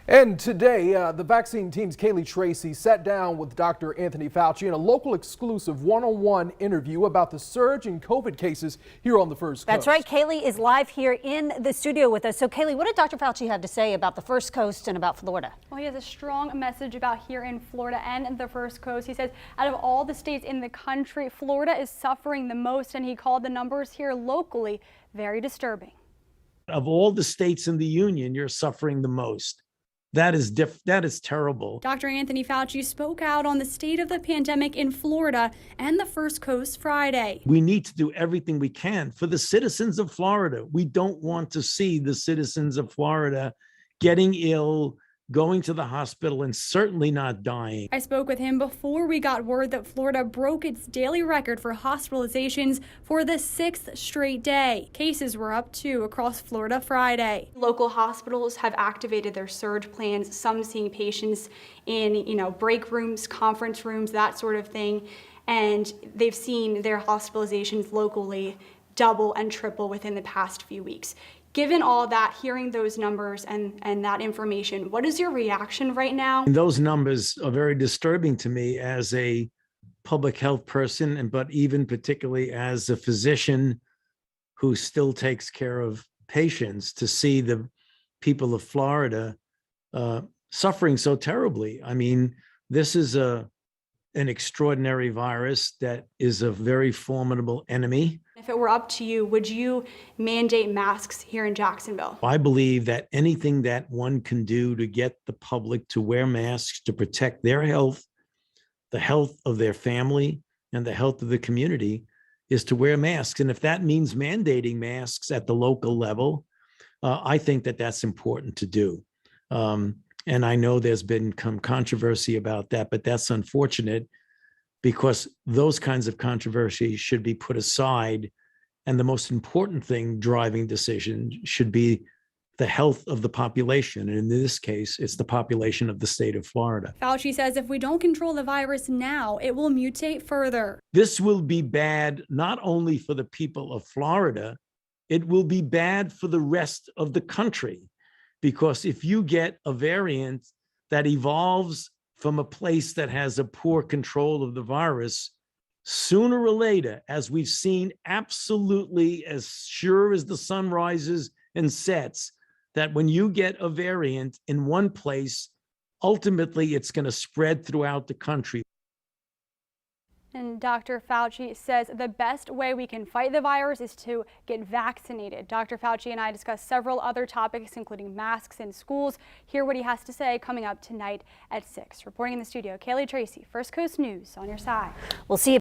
And today, the vaccine team's Kaylee Tracy sat down with Dr. Anthony Fauci in a local exclusive one-on-one interview about the surge in COVID cases here on the First Coast. That's right. Kaylee is live here in the studio with us. So, Kaylee, what did Dr. Fauci have to say about the First Coast and about Florida? Well, he has a strong message about here in Florida and the First Coast. He says out of all the states in the country, Florida is suffering the most, and he called the numbers here locally very disturbing. Of all the states in the union, you're suffering the most. That is terrible. Dr. Anthony Fauci spoke out on the state of the pandemic in Florida and the First Coast Friday. We need to do everything we can for the citizens of Florida. We don't want to see the citizens of Florida getting ill, going to the hospital, and certainly not dying. I spoke with him before we got word that Florida broke its daily record for hospitalizations for the 6th straight day. Cases were up too across Florida Friday. Local hospitals have activated their surge plans, some seeing patients in, break rooms, conference rooms, that sort of thing. And they've seen their hospitalizations locally double and triple within the past few weeks. Given all that, hearing those numbers and that information, what is your reaction right now? Those numbers are very disturbing to me as a public health person, but even particularly as a physician who still takes care of patients, to see the people of Florida suffering so terribly. I mean, this is an extraordinary virus that is a very formidable enemy. If it were up to you, would you mandate masks here in Jacksonville? I believe that anything that one can do to get the public to wear masks to protect their health, the health of their family, and the health of the community is to wear masks. And if that means mandating masks at the local level, I think that that's important to do. And I know there's been some controversy about that, but that's unfortunate, because those kinds of controversies should be put aside. And the most important thing driving decision should be the health of the population. And in this case, it's the population of the state of Florida. Fauci says if we don't control the virus now, it will mutate further. This will be bad not only for the people of Florida, it will be bad for the rest of the country. Because if you get a variant that evolves from a place that has a poor control of the virus, sooner or later, as we've seen absolutely as sure as the sun rises and sets, that when you get a variant in one place, ultimately it's going to spread throughout the country. And Dr. Fauci says the best way we can fight the virus is to get vaccinated. Dr. Fauci and I discussed several other topics, including masks in schools. Hear what he has to say coming up tonight at 6. Reporting in the studio, Kaylee Tracy, First Coast News, on your side. We'll see you